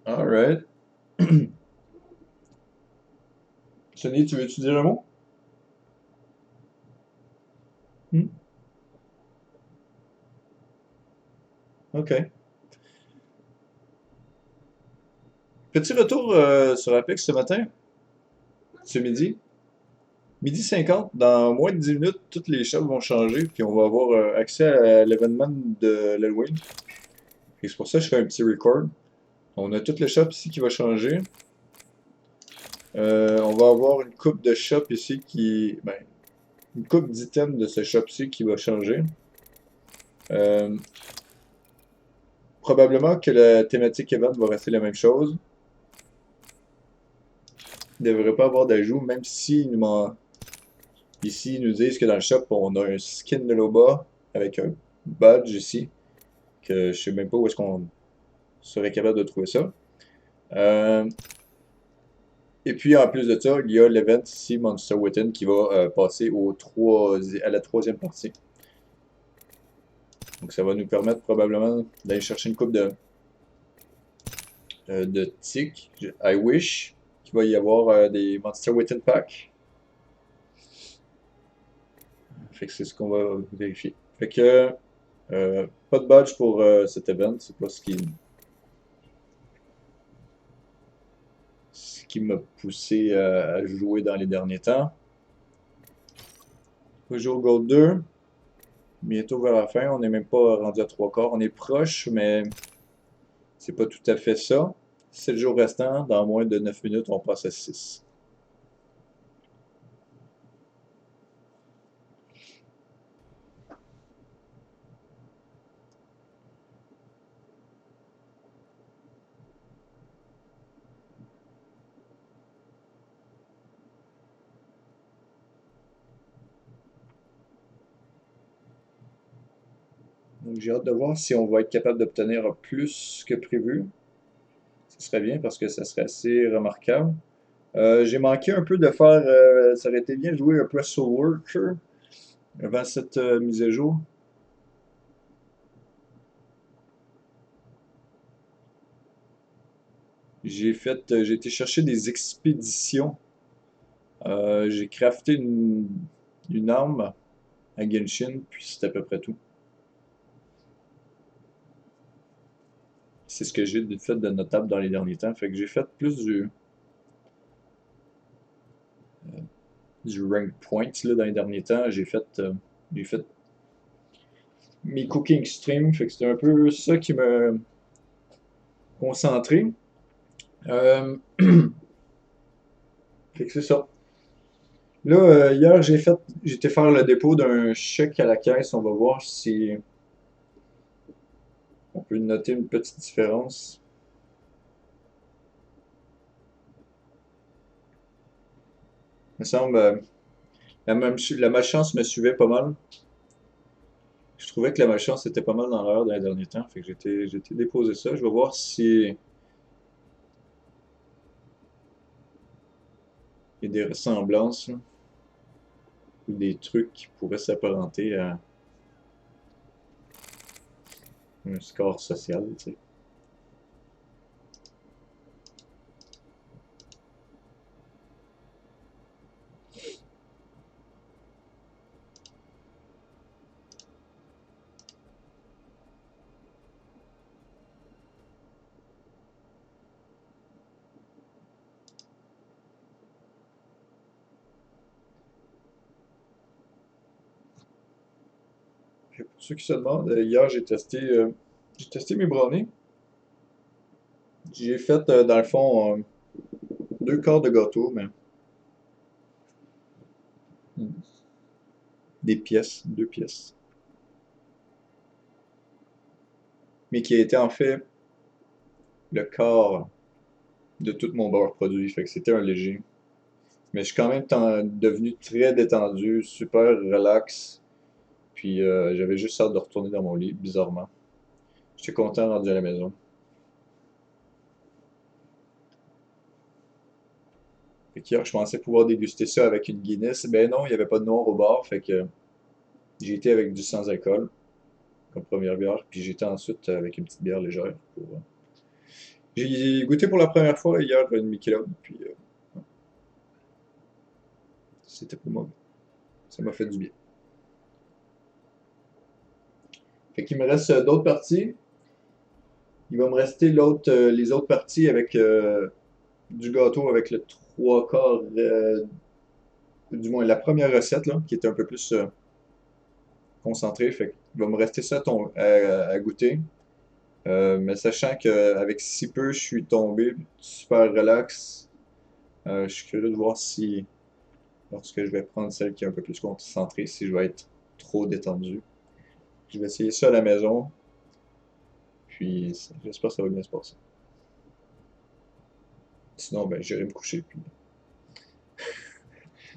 Alright. Sonny, tu veux-tu dire un mot? Hmm? Ok. Petit retour sur Apex ce matin, ce midi. Midi 50, dans moins de 10 minutes, toutes les shops vont changer, puis on va avoir accès à l'événement de l'Halloween. Et c'est pour ça que je fais un petit record. On a toutes les shops ici qui va changer. On va avoir une coupe de shops ici qui. Ben, une coupe d'items de ce shop-ci qui va changer. Euh, Probablement que la thématique event va rester la même chose. Il ne devrait pas avoir d'ajout, même si ici ils nous disent que dans le shop on a un skin de Loba avec un badge ici, que je sais même pas où est-ce qu'on serait capable de trouver ça. Euh, et puis en plus de ça, il y a l'event ici, Monster Within, qui va passer à la troisième partie. Donc ça va nous permettre probablement d'aller chercher une coupe de tick. I wish qu'il va y avoir des Monster Within Pack. Fait que c'est ce qu'on va vérifier. Fait que pas de badge pour cet event, c'est pas ce qui m'a poussé à jouer dans les derniers temps. Toujours Gold 2, bientôt vers la fin, on n'est même pas rendu à 3 quarts, on est proche, mais c'est pas tout à fait ça. 7 jours restants, dans moins de 9 minutes, on passe à 6. Donc j'ai hâte de voir si on va être capable d'obtenir plus que prévu. Ce serait bien parce que ça serait assez remarquable. J'ai manqué un peu de faire. Ça aurait été bien de jouer un peu à Soul Worker avant cette mise à jour. J'ai été chercher des expéditions. J'ai crafté une arme à Genshin, puis c'est à peu près tout. C'est ce que j'ai fait de notable dans les derniers temps. Fait que j'ai fait plus du rank point là, dans les derniers temps. J'ai fait mes cooking streams. Fait que c'était un peu ça qui me concentrait. Euh, Fait que c'est ça. Là, hier, j'étais faire le dépôt d'un chèque à la caisse. On va voir si on peut noter une petite différence. Il me semble, la malchance me suivait pas mal. Je trouvais que la malchance était pas mal dans l'heure dans les derniers temps. Fait que j'étais déposé ça. Je vais voir si il y a des ressemblances là, ou des trucs qui pourraient s'apparenter à un score social, tu sais. Pour ceux qui se demandent, hier j'ai testé mes brownies. J'ai fait dans le fond 2 quarts de gâteau, mais des pièces, 2 pièces. Mais qui a été en fait le quart de tout mon beurre produit. Fait que c'était un léger. Mais je suis quand même devenu très détendu, super relax. Puis j'avais juste hâte de retourner dans mon lit, bizarrement. J'étais content rendu à la maison. Fait qu'hier, je pensais pouvoir déguster ça avec une Guinness. Ben non, il n'y avait pas de noir au bar. Fait que j'ai été avec du sans-alcool comme première bière. Puis j'étais ensuite avec une petite bière légère. J'ai goûté pour la première fois hier une Michelob, puis c'était pas mauvais. Ça m'a fait du bien. Fait qu'il me reste d'autres parties. Il va me rester les autres parties avec du gâteau avec le trois quarts, du moins la première recette, là, qui était un peu plus concentrée. Fait qu'il va me rester ça à goûter. Mais sachant qu'avec si peu, je suis tombé super relax, je suis curieux de voir si, lorsque je vais prendre celle qui est un peu plus concentrée, si je vais être trop détendu. Je vais essayer ça à la maison, puis j'espère que ça va bien se passer. Sinon, ben, j'irai me coucher, puis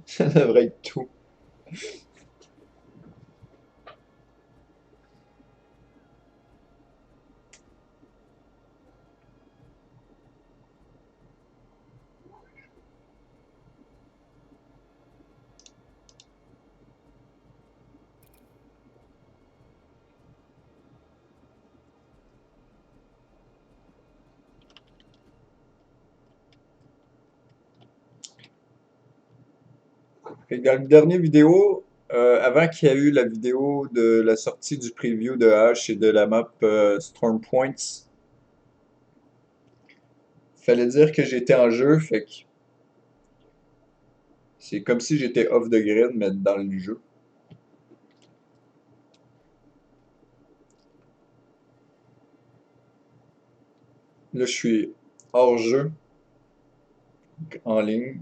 ça devrait être tout. Et dans le dernier vidéo, avant qu'il y ait eu la vidéo de la sortie du preview de H et de la map Storm Points, fallait dire que j'étais en jeu, fait que c'est comme si j'étais off the grid, mais dans le jeu. Là, je suis hors jeu, en ligne,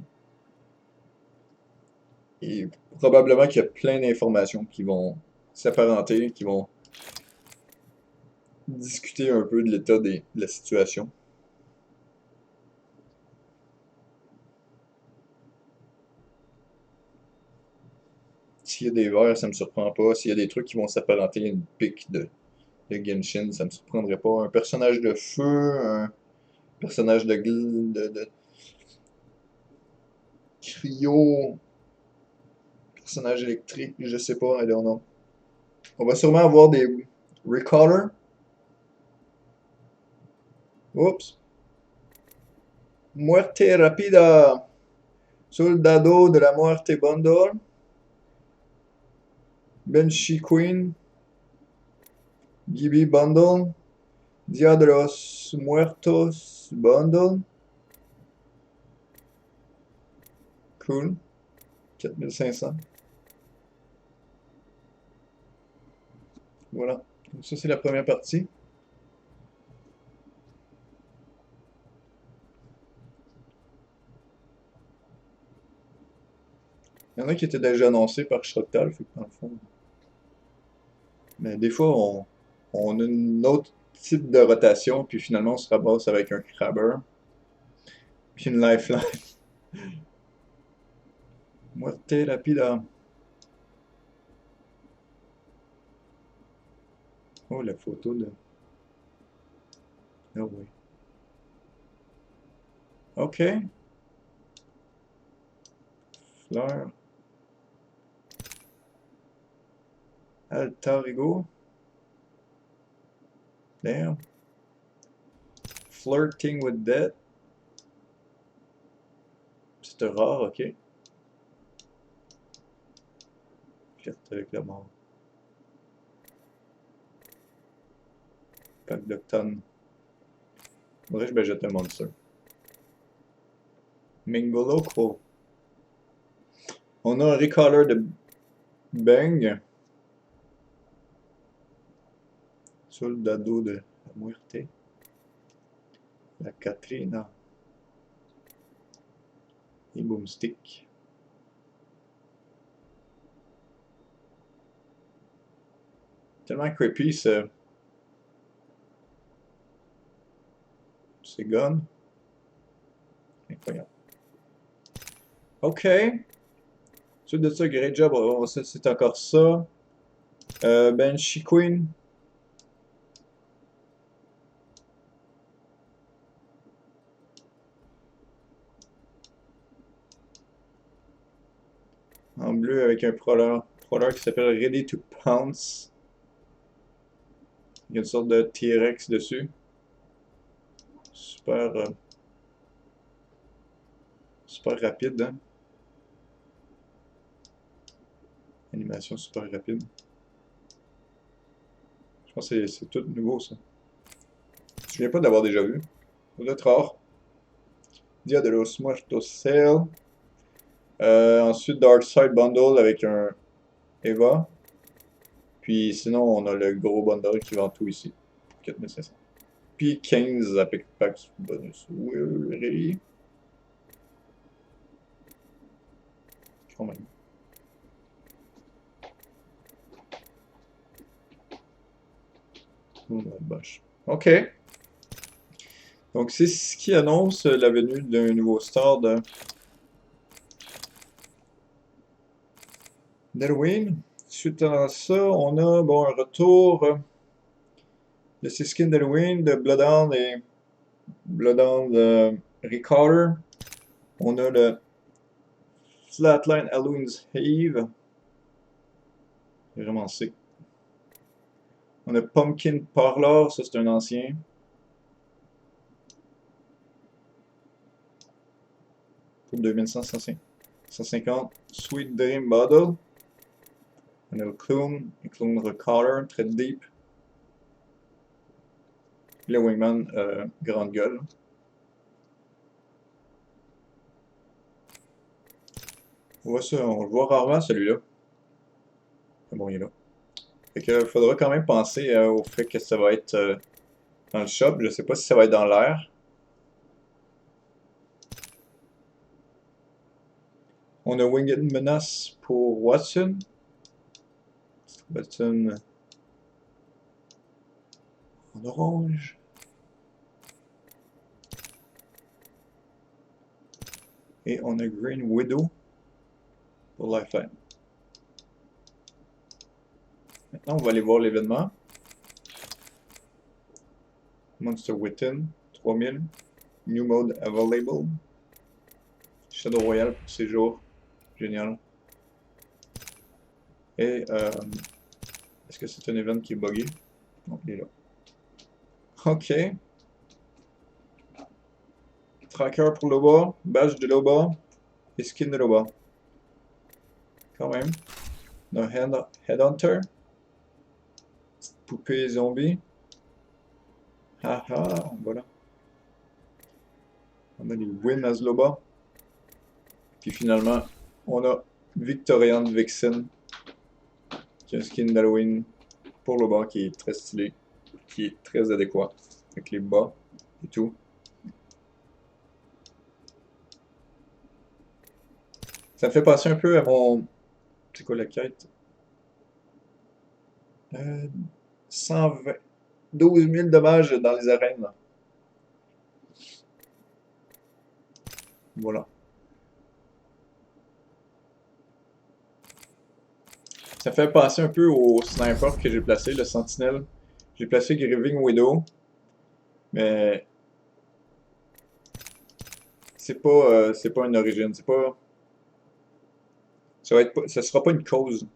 et probablement qu'il y a plein d'informations qui vont s'apparenter, qui vont discuter un peu de l'état de la situation. S'il y a des verres, ça me surprend pas. S'il y a des trucs qui vont s'apparenter à une pique de Genshin, ça me surprendrait pas. Un personnage de feu, un personnage de cryo, personnage électrique, je sais pas, I don't know. On va sûrement avoir des recallers. Oups. Muerte rápida. Soldado de la muerte bundle. Banshee Queen. Gibi bundle. Dia de los Muertos bundle. Cool. 4500. Voilà. Donc ça, c'est la première partie. Il y en a qui étaient déjà annoncés par Shroctal, fait que dans le fond. Mais des fois, on a un autre type de rotation, puis finalement, on se ramasse avec un crabber, puis une lifeline. Muerte rapida. Oh, la photo de. Ah oui. Ok. Fleur. Alter ego. Damn. Flirting with death. C'est rare, ok. Flirte avec la mort. Pack d'octone. Faudrait que je jette un monster. Mingoloco. On a un recaller de Bang. Soldado de la muerte. La Katrina. Et Boomstick. Tellement creepy ces guns. Incroyable. Ok. Suite de ça, great job. C'est encore ça. Banshee Queen. En bleu avec un prowler. Prowler qui s'appelle Ready to Pounce. Il y a une sorte de T-Rex dessus. super, super rapide, hein? Animation super rapide. Je pense que c'est tout nouveau, ça. Je me souviens pas d'avoir déjà vu. Ça doit être rare. Dia de los Muertos Sale. Ensuite, Dark Side Bundle avec un Eva. Puis sinon, on a le gros bundle qui vend tout ici. 4500. Puis 15 Epic Packs bonus. Oui. Quand même. Oh la vache. OK. Donc, c'est ce qui annonce la venue d'un nouveau star d'Halloween. Suite à ça, on a bon, un retour de ces skins d'Halloween de Bloodhound et Bloodhound Recorder. On a le Flatline Halloween's Eve. Vraiment sick. On a Pumpkin Parlor, ça c'est un ancien. Pour 2150. Sweet Dream Bottle. On a le Clone Recorder, très deep. Le Wingman, grande gueule. On voit ça, on le voit rarement celui-là. Bon, il est là. Fait que faudra quand même penser au fait que ça va être dans le shop. Je sais pas si ça va être dans l'air. On a Winged Menace pour Watson. Watson en orange. Et on a Green Widow pour Lifeline. Maintenant, on va aller voir l'événement. Monster Within, 3000. New Mode Available. Shadow Royal pour séjour. Génial. Et est-ce que c'est un event qui est buggé? Non, il est là. Ok. Tracker pour Loba, badge de Loba et skin de Loba. Quand même. On a Headhunter. Petite poupée zombie. Haha, voilà. On a les Win as Loba. Puis finalement, on a Victorian Vixen. Qui est un skin d'Halloween pour Loba qui est très stylé. Qui est très adéquat. Avec les bas et tout. Ça me fait penser un peu à mon... C'est quoi la quête? 120... 12 000 dommages dans les arènes. Là. Voilà. Ça fait penser un peu au sniper que j'ai placé, le sentinelle. J'ai placé Grieving Widow. Mais... c'est pas une origine. C'est pas... Ça sera pas une cause.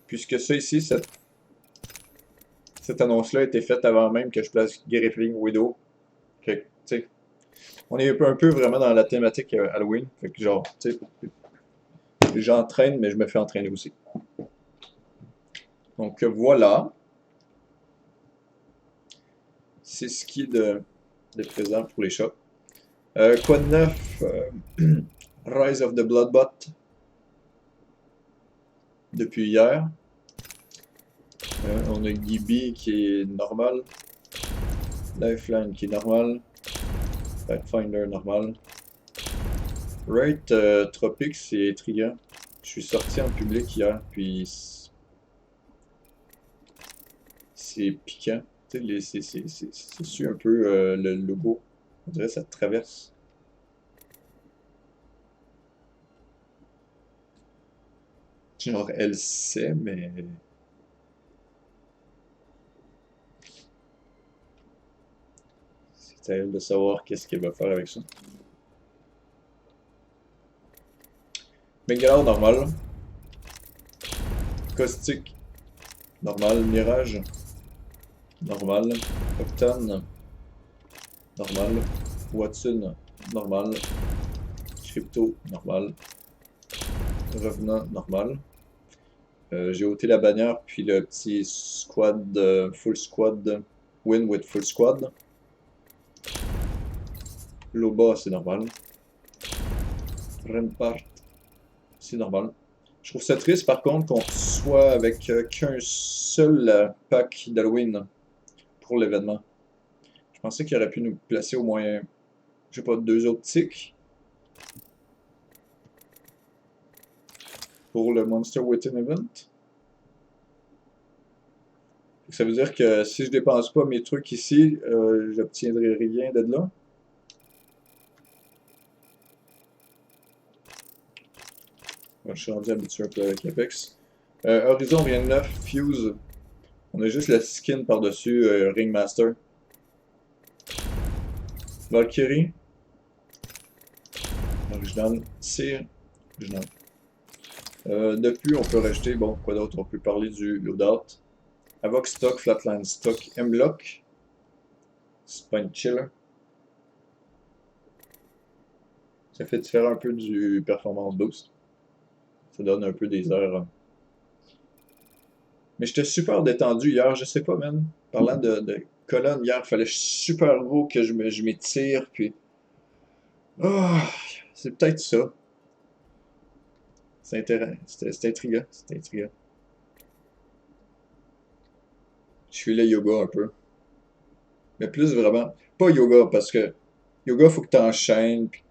Puisque ça ici, cette annonce-là a été faite avant même que je place Grieving Widow. Fait que, tu sais, on est un peu vraiment dans la thématique Halloween. Fait que genre, tu sais, j'entraîne, mais je me fais entraîner aussi. Donc voilà. C'est ce qui est de présent pour les shops. Quoi de neuf? Rise of the Bloodbot. Depuis hier. On a Gibby qui est normal. Lifeline qui est normal. Pathfinder normal. Rate Tropic c'est intriguant. Je suis sorti en public hier, puis c'est piquant. Tu sais, c'est su un peu le logo. On dirait que ça traverse. Genre, elle sait, mais... c'est à elle de savoir qu'est-ce qu'elle va faire avec ça. Bengalore normal. Caustique normal. Mirage normal. Octane, normal. Watson, normal. Crypto, normal. Revenant, normal. J'ai ôté la bannière, puis le petit squad, full squad, win with full squad. Loba, c'est normal. Rampart, c'est normal. Je trouve ça triste par contre qu'on soit avec qu'un seul pack d'Halloween pour l'événement. Je pensais qu'il aurait pu nous placer au moins, je sais pas, 2 autres ticks pour le Monster Within Event. Ça veut dire que si je dépense pas mes trucs ici, j'obtiendrai rien de là. Je suis rendu habitué un peu avec Apex. Horizon, rien de neuf. Fuse. On a juste la skin par-dessus Ringmaster. Valkyrie. Original. Cyr. Original. De plus, on peut rajouter, bon, quoi d'autre? On peut parler du loadout. Avoc stock, flatline stock, M-block. Spine chiller. Ça fait différent un peu du performance boost. Ça donne un peu des heures. Mais j'étais super détendu hier, je sais pas, man. Parlant de colonne hier, fallait super gros que je m'étire, puis. Ah, c'est peut-être ça. C'est intéressant. C'était intriguant. C'était intriguant. Je suis là yoga un peu. Mais plus vraiment. Pas yoga, parce que yoga, faut que tu enchaînes, puis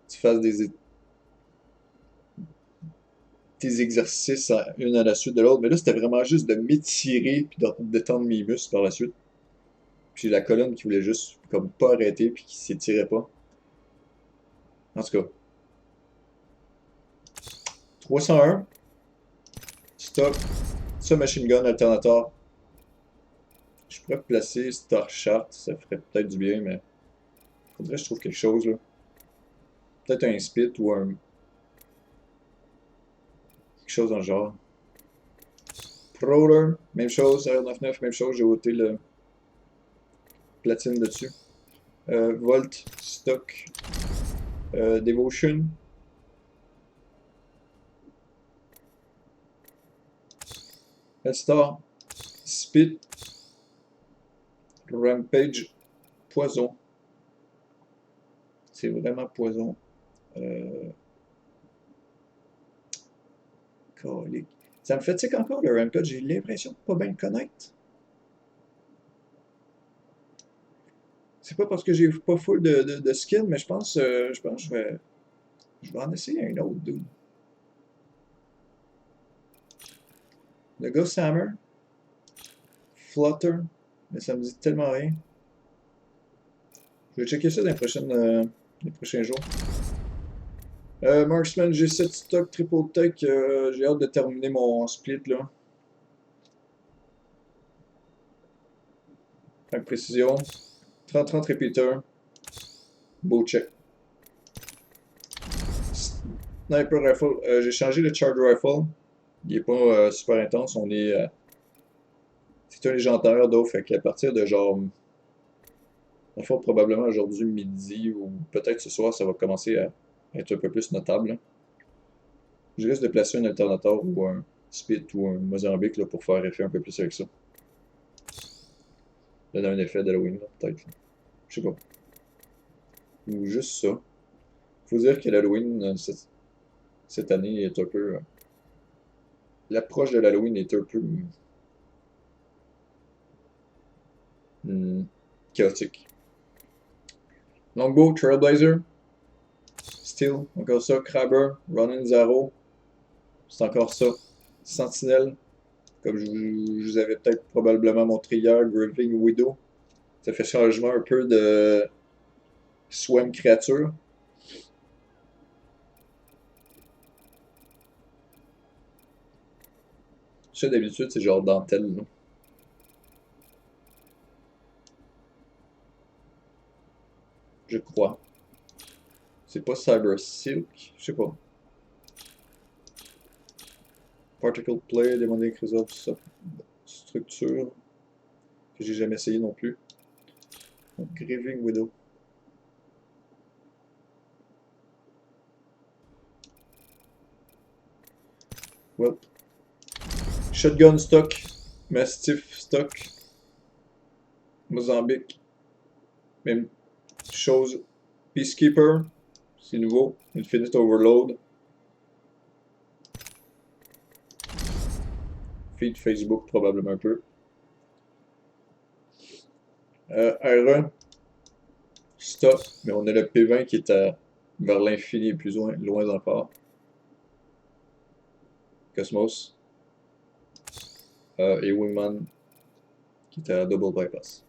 tu fasses tes exercices une à la suite de l'autre. Mais là, c'était vraiment juste de m'étirer, puis de détendre mes muscles par la suite. Puis la colonne qui voulait juste, comme, pas arrêter, puis qui s'étirait pas. En tout cas, 301. Stock. Ça, machine gun, alternator. Je pourrais placer Star Chart, ça ferait peut-être du bien, mais faudrait que je trouve quelque chose là. Peut-être un spit ou quelque chose dans le genre. Prowler, même chose, R99, même chose, j'ai ôté le platine dessus. Volt, Stock, Devotion. Star, Spit, Rampage, Poison. C'est vraiment poison. Colique. Ça me fatigue encore le Rampage, j'ai l'impression de pas bien le connaître. C'est pas parce que j'ai pas full de skill, mais je pense que je vais en essayer un autre, dude. Le Ghost Hammer, Flutter, mais ça me dit tellement rien. Je vais checker ça dans les prochains jours. Marksman, j'ai 7 stocks triple tech. J'ai hâte de terminer mon split là. Avec précision. 30-30 repeater. Beau check. Sniper rifle. J'ai changé le charge rifle. Il est pas super intense. C'est un légendaire d'eau. Fait qu'à partir de genre. Enfin, probablement aujourd'hui midi ou peut-être ce soir, ça va commencer à être un peu plus notable, là. Je risque de placer un alternateur ou un spit ou un Mozambique là, pour faire effet un peu plus avec ça. Donner un effet d'Halloween, peut-être. Je sais pas. Ou juste ça. Faut dire que l'Halloween, cette année, est un peu. L'approche de l'Halloween est un peu. Hmm, chaotique. Longbow, Trailblazer, Steel, encore ça. Crabber, Ronin Zaro, c'est encore ça. Sentinelle, comme je vous avais peut-être probablement montré hier, Grieving Widow. Ça fait changement un peu de Swam créature. Ça, d'habitude, c'est genre dentelle, là. Je crois. C'est pas Cyber Silk, je sais pas. Particle Play, Demonic Result, tout ça. structure que j'ai jamais essayé non plus. Donc, Grieving Widow. Well. Shotgun stock. Mastiff stock. Mozambique. Même chose. Peacekeeper. C'est nouveau. Infinite Overload. Feed Facebook probablement un peu. Iron. Stop. Mais on a le P20 qui est vers l'infini et plus loin encore. Cosmos. Et Wingman qui est à Double Bypass.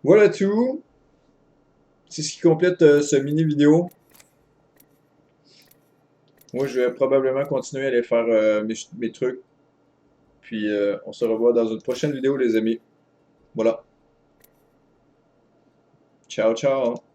Voilà tout. C'est ce qui complète ce mini vidéo. Moi, je vais probablement continuer à aller faire mes trucs. Puis, on se revoit dans une prochaine vidéo, les amis. Voilà. Ciao, ciao.